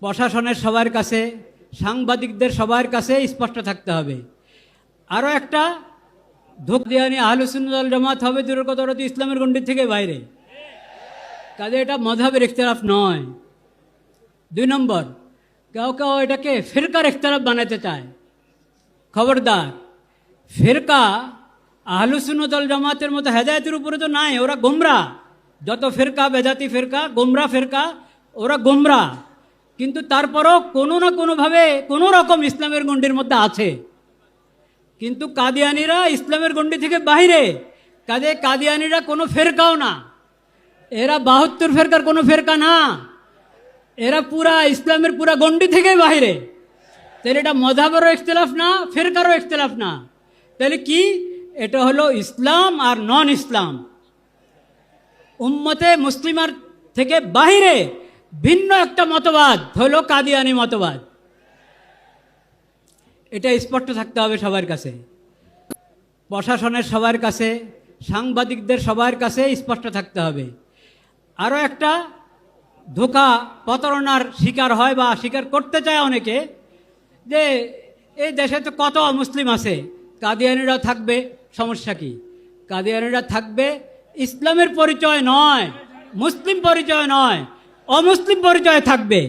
প্রশাসনের সবার কাছে, সাংবাদিকদের সবার কাছে স্পষ্ট থাকতে হবে। আরও একটা ধোকদিয়ানি আহলে সুন্নাত ওয়াল জামাত হবে দূরের কথা, ওরা তো ইসলামের গণ্ডির থেকে বাইরে, কাজে এটা মযহাবের ইখতিলাফ নয়। 2 নম্বর, কেউ কেউ এটাকে ফিরকার ইখতিলাফ বানাতে চায়। খবরদার, ফিরকা আহলে সুন্নাত ওয়াল জামাতের মতো হেদায়েতের উপরে তো নাই, ওরা গোমরা। যত ফিরকা, বেদাতি ফিরকা, গোমরা ফিরকা, ওরা গোমরা। কিন্তু তারপরও কোনো না কোনোভাবে কোনো রকম ইসলামের গণ্ডির মধ্যে আছে। কিন্তু কাদিয়ানিরা ইসলামের গণ্ডি থেকে বাইরে, কাজে কাদিয়ানিরা কোনো ফেরকাও না, এরা 72 ফেরকার কোনো ফেরকা না, এরা পুরা ইসলামের পুরা গণ্ডি থেকে বাইরে। তাহলে এটা মযহাবেরও ইখতিলাফ না, ফেরকারও ইখতিলাফ না, তাহলে কি? এটা হলো ইসলাম আর নন ইসলাম। উম্মতে মুসলিমার থেকে বাহিরে ভিন্ন একটা মতবাদ হলো কাদিয়ানি মতবাদ। এটা স্পষ্ট থাকতে হবে সবার কাছে, প্রশাসনের সবার কাছে, সাংবাদিকদের সবার কাছে স্পষ্ট থাকতে হবে। আরও একটা ধোঁকা প্রতারণার শিকার হয় বা স্বীকার করতে চায় অনেকে, যে এই দেশে তো কত মুসলিম আছে, কাদিয়ানিরা থাকবে, সমস্যা কি? কাদিয়ানিরা থাকবে ইসলামের পরিচয় নয়, মুসলিম পরিচয় নয়, অমুসলিম পরিচয় থাকবে।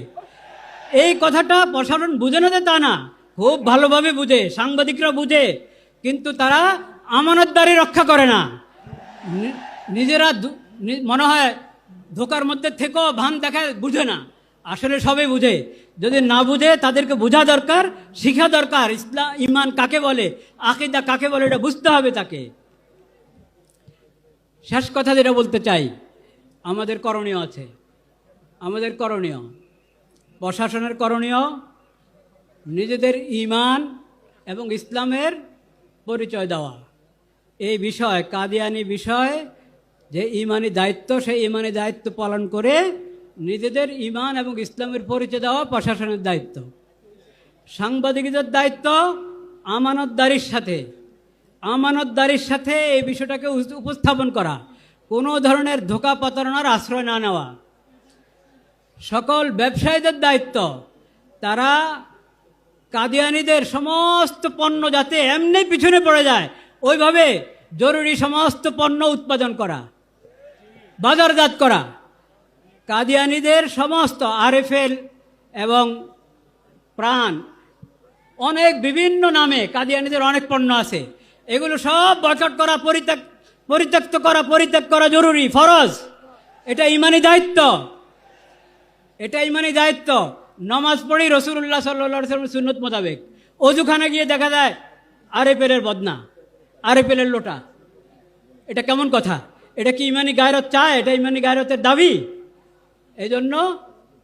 এই কথাটা প্রশাসন বুঝে না, তা না, খুব ভালোভাবে বুঝে, সাংবাদিকরা বুঝে, কিন্তু তারা আমানতদারি রক্ষা করে না। নিজেরা মনে হয় ধোকার মধ্যে থেকেও ভান দেখায়, বুঝে না, আসলে সবাই বুঝে। যদি না বুঝে তাদেরকে বোঝা দরকার, শিখা দরকার, ইসলাম ইমান কাকে বলে, আকীদা কাকে বলে, এটা বুঝতে হবে তাকে। শেষ কথা যেটা বলতে চাই, আমাদের করণীয় আছে, আমাদের করণীয়, প্রশাসনের করণীয়, নিজেদের ঈমান এবং ইসলামের পরিচয় দেওয়া। এই বিষয়, কাদিয়ানি বিষয় যে ঈমানি দায়িত্ব, সেই ঈমানি দায়িত্ব পালন করে নিজেদের ঈমান এবং ইসলামের পরিচয় দেওয়া প্রশাসনের দায়িত্ব। সাংবাদিকদের দায়িত্ব আমানতদারির সাথে এই বিষয়টাকে উপস্থাপন করা, কোনো ধরনের ধোঁকা প্রতারণার আশ্রয় না নেওয়া। সকল ব্যবসায়ীদের দায়িত্ব, তারা কাদিয়ানিদের সমস্ত পণ্য যাতে এমনি পিছনে পড়ে যায়, ওইভাবে জরুরি সমস্ত পণ্য উৎপাদন করা, বাজারজাত করা। কাদিয়ানিদের সমস্ত আরএফএল এবং প্রাণ, অনেক বিভিন্ন নামে কাদিয়ানিদের অনেক পণ্য আছে, এগুলো সব বয়কট করা, পরিত্যাগ করা জরুরি, ফরজ। এটা ঈমানি দায়িত্ব, এটা ঈমানি দায়িত্ব। নামাজ পড়ি রাসূলুল্লাহ সাল্লাল্লাহু আলাইহি ওয়াসাল্লামের সুন্নত মোতাবেক, অজুখানে গিয়ে দেখা যায় আরএফএলের বদনা, আরএফএলের লোটা, এটা কেমন কথা? এটা কি ঈমানি গায়রত চায়? এটা ঈমানি গায়রতের দাবি? এই জন্য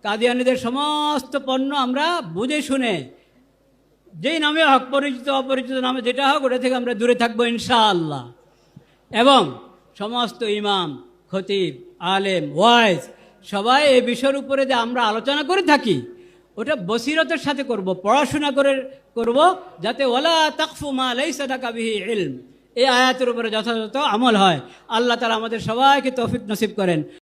কাদিয়ানিদের সমস্ত পণ্য আমরা বুঝে শুনে, যেই নামে হক, পরিচিত অপরিচিত নামে যেটা হোক, ওটা থেকে আমরা দূরে থাকবো ইনশাআল্লাহ। এবং সমস্ত ইমাম, খতিব, আলেম, ওয়াইজ সবাই এই বিষয়ের উপরে যে আমরা আলোচনা করে থাকি, ওটা বসিরতের সাথে করব, পড়াশোনা করে করব, যাতে ওয়ালা তাকফু মা লাইসা লাকা বিহি ইলম, এই আয়াতের উপরে যথাযথ আমল হয়। আল্লাহ তাআলা আমাদের সবাইকে তৌফিক নসিব করেন।